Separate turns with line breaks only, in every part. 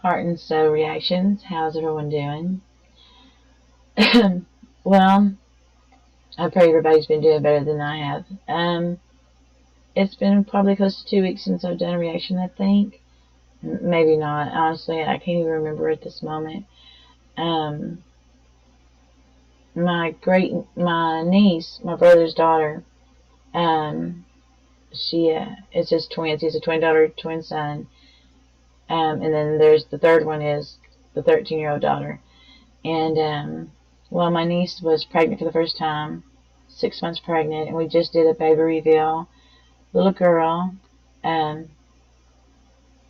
Heart and Soul Reactions. How's everyone doing? Well, I pray everybody's been doing better than I have. It's been probably close to 2 weeks since I've done a reaction, I think. Maybe not. Honestly, I can't even remember at this moment. Um, my niece, my brother's daughter, um, it's his twins. He's a twin daughter, twin son. And then there's the third one is the 13-year-old daughter. And, well, my niece was pregnant for the first time, 6 months pregnant, and we just did a baby reveal. Little girl, um,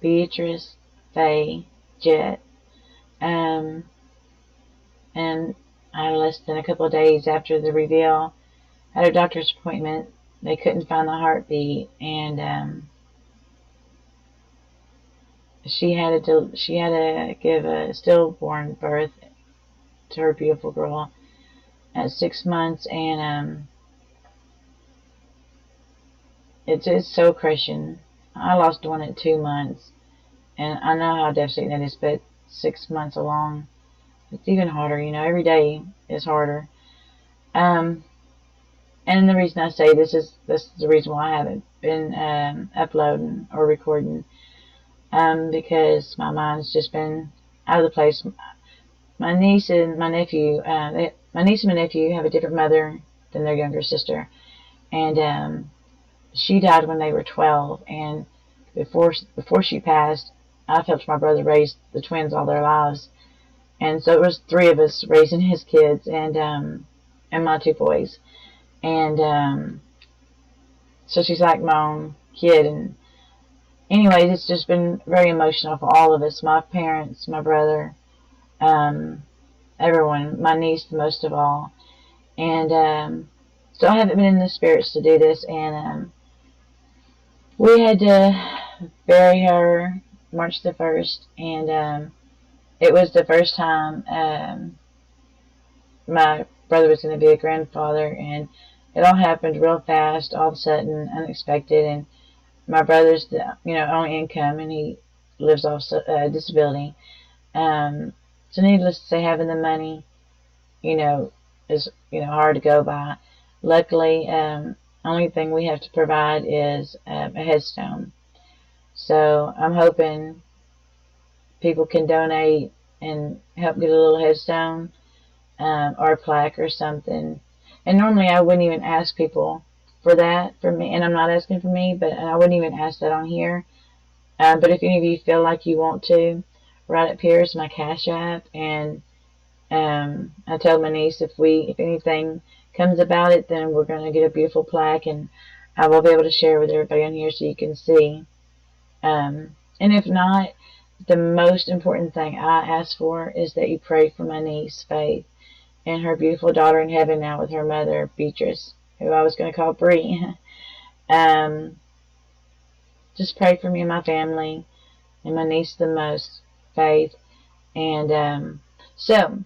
Beatrice Faye Jett. And less than a couple of days after the reveal, had her doctor's appointment. They couldn't find the heartbeat, and she had to give a stillborn birth to her beautiful girl at 6 months, and it's so crushing. I lost one at 2 months, and I know how devastating that is, but 6 months along, it's even harder. Every day is harder. And the reason I say this is the reason why I haven't been uploading or recording, because my mind's just been out of the place. My niece and my nephew have a different mother than their younger sister, and she died when they were 12, and before she passed, I've helped my brother raise the twins all their lives, and so it was three of us raising his kids, and my two boys, and so she's like my own kid. And anyways, it's just been very emotional for all of us, my parents, my brother, everyone, my niece most of all, and so I haven't been in the spirits to do this, and we had to bury her March the 1st, and it was the first time my brother was going to be a grandfather, and it all happened real fast, all of a sudden, unexpected, and my brother's the only income, and he lives off disability. So needless to say, having the money, is hard to go by. Luckily, only thing we have to provide is a headstone. So I'm hoping people can donate and help get a little headstone, or a plaque or something. And normally I wouldn't even ask people for that for me, and I'm not asking for me, but I wouldn't even ask that on here. But if any of you feel like you want to, right up here is my Cash App, and I told my niece if anything comes about it, then we're going to get a beautiful plaque, and I will be able to share with everybody on here so you can see. And if not, the most important thing I ask for is that you pray for my niece, Faith, and her beautiful daughter in heaven now with her mother, Beatrice, who I was going to call Bree. Just pray for me and my family, and my niece the most, Faith. And so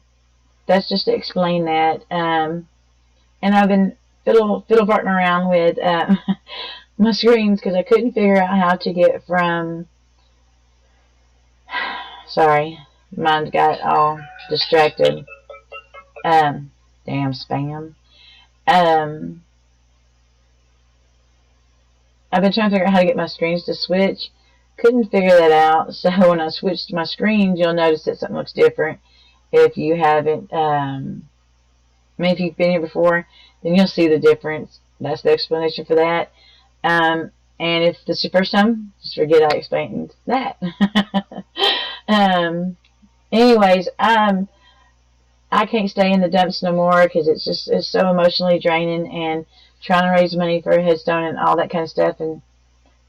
that's just to explain that. And I've been fiddle-farting around with my screens because I couldn't figure out how to get from... Sorry, mine got all distracted. Damn spam. I've been trying to figure out how to get my screens to switch. Couldn't figure that out. So when I switched my screens, you'll notice that something looks different. If you haven't, if you've been here before, then you'll see the difference. That's the explanation for that. And if this is your first time, just forget I explained that. Anyways, I can't stay in the dumps no more because it's so emotionally draining, and trying to raise money for a headstone and all that kind of stuff, and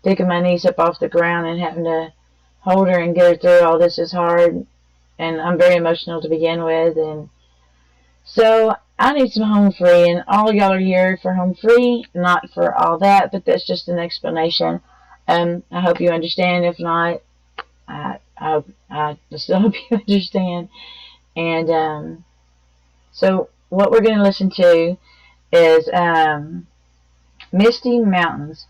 digging my niece up off the ground and having to hold her and get her through all this is hard, and I'm very emotional to begin with, and so I need some home free, and all y'all are here for home free, not for all that, but that's just an explanation. I hope you understand. If not, I still hope you understand. And so what we're going to listen to is Misty Mountains.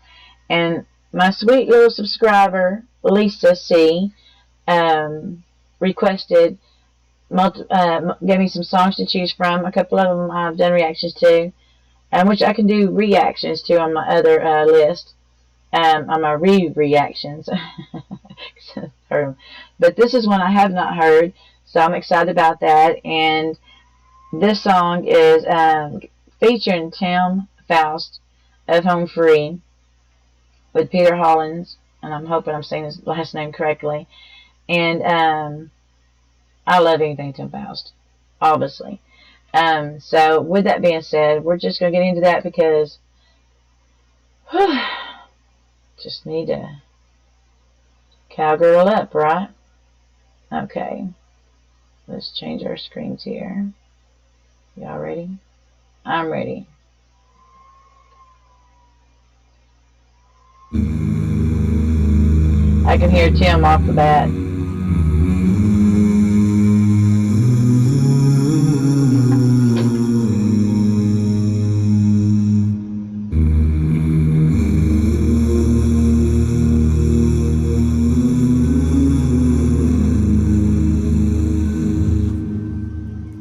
And my sweet little subscriber, Lisa C., requested, gave me some songs to choose from. A couple of them I've done reactions to, which I can do reactions to on my other list, on my reactions. But this is one I have not heard, so I'm excited about that. And this song is featuring Tim FOUST of Home Free with Peter Hollens, and I'm hoping I'm saying his last name correctly. And I love anything Tim FOUST, obviously. So with that being said, we're just going to get into that because just need to cowgirl up, right? Okay. Let's change our screens here. Y'all ready? I'm ready. I can hear Tim off the bat.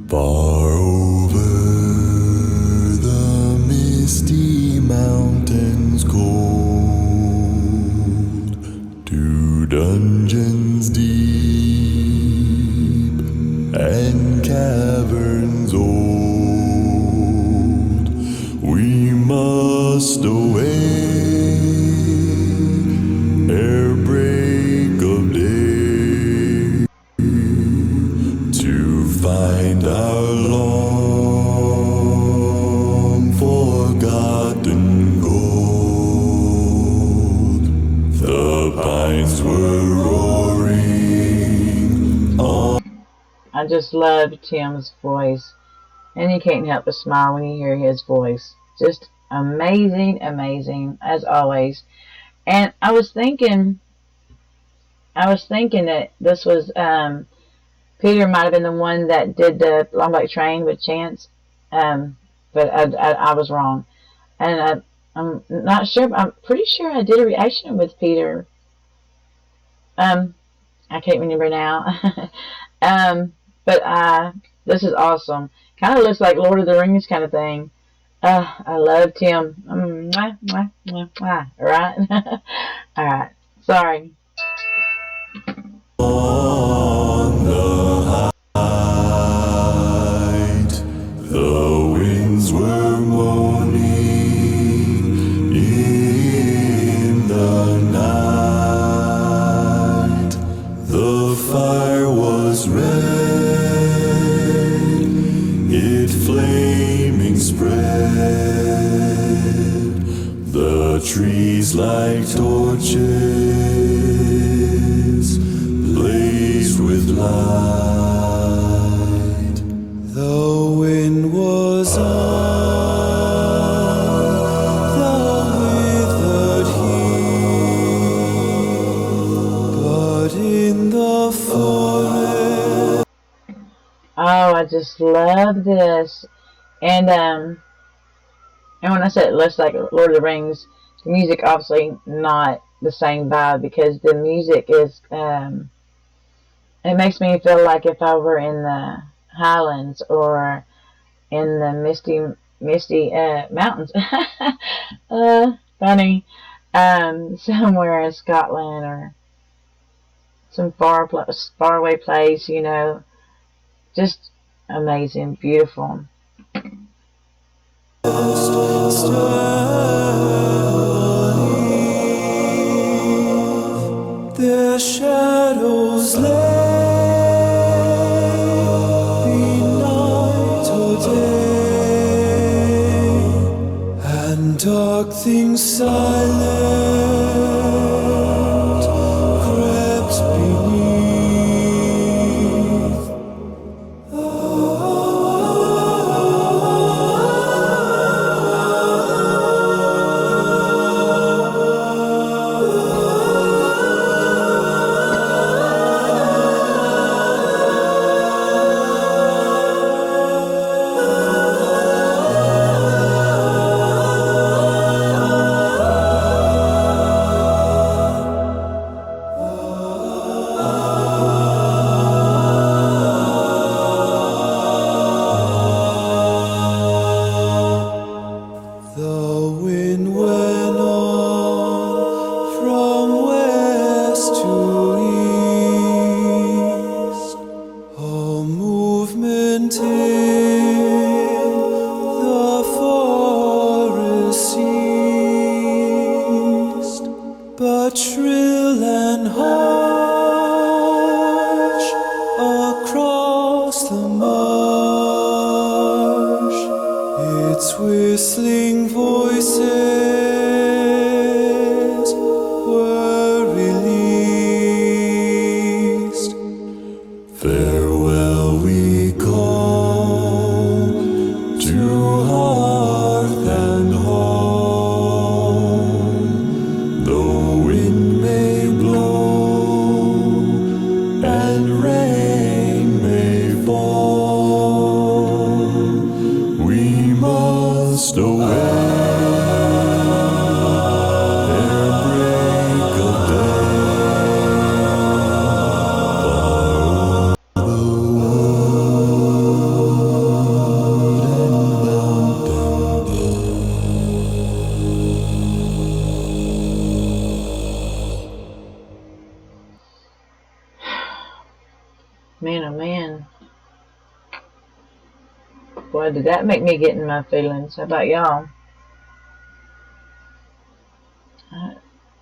Far over the misty mountains cold, to dungeons deep and caverns old, we must away ere break of day, to find our long forgotten gold. The pines were roaring on.
I just love Tim's voice, and you can't help but smile when you hear his voice. Just amazing, amazing as always. And I was thinking that this was Peter might have been the one that did the Long Black Train with Chance, but I was wrong, and I'm not sure. I'm pretty sure I did a reaction with Peter. I can't remember now. But this is awesome. Kind of looks like Lord of the Rings kind of thing. I love Tim. Mwah, mwah, mwah, mwah. All right, all right. Sorry.
On the height, the winds were moaning in the night. The fire was red, it flaming spread, the trees like torches blazed with light. The wind was on the withered heath, but in the forest.
Oh, I just love this. And when I said it looks like Lord of the Rings, the music obviously not the same vibe, because the music is it makes me feel like if I were in the Highlands or in the misty mountains. Funny. Somewhere in Scotland or some far away place, you know. Just amazing, beautiful.
Their shadows lay night or day, and dark things silent crept beneath.
Man, oh man. Boy, did that make me get in my feelings. How about y'all?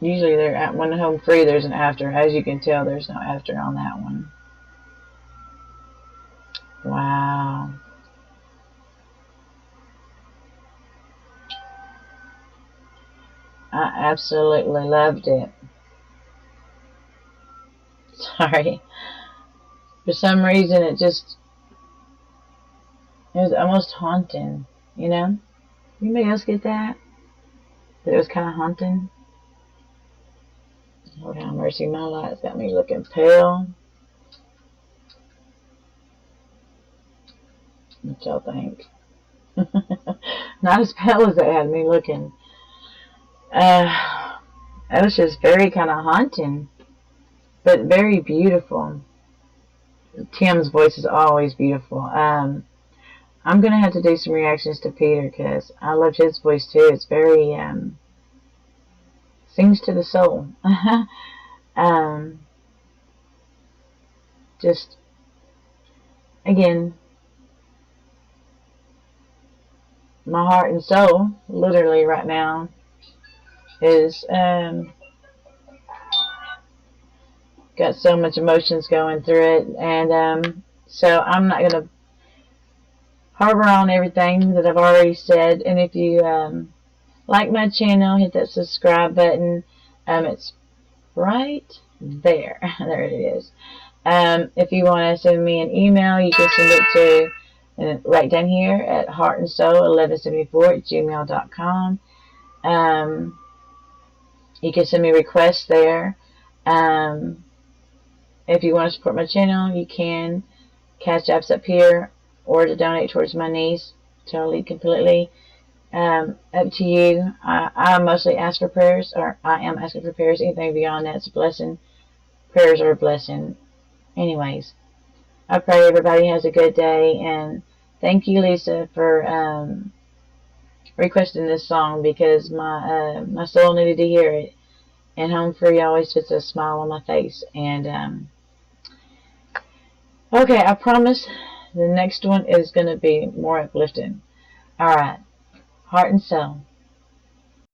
Usually they're at when home free, there's an after. As you can tell, there's no after on that one. Wow. I absolutely loved it. Sorry. For some reason, it was almost haunting, you know? Anybody else get that? That it was kind of haunting? Lord have mercy, my light's got me looking pale. What y'all think? Not as pale as it had me looking. It was just very kind of haunting, but very beautiful. Tim's voice is always beautiful. I'm gonna have to do some reactions to Peter because I loved his voice too. It's very sings to the soul. um, just again, my heart and soul, literally right now, is got so much emotions going through it, and so I'm not gonna harbor on everything that I've already said. And if you like my channel, hit that subscribe button. It's right there. There it is. If you want to send me an email, you can send it to right down here at heartandsoul1174@gmail.com. You can send me requests there. If you want to support my channel, you can. Cash apps up here, or to donate towards my niece. Totally, completely up to you. I mostly ask for prayers, or I am asking for prayers. Anything beyond that's a blessing. Prayers are a blessing. Anyways, I pray everybody has a good day, and thank you, Lisa, for requesting this song because my soul needed to hear it. And Home Free always puts a smile on my face. And okay, I promise the next one is going to be more uplifting. Alright, Heart and Soul.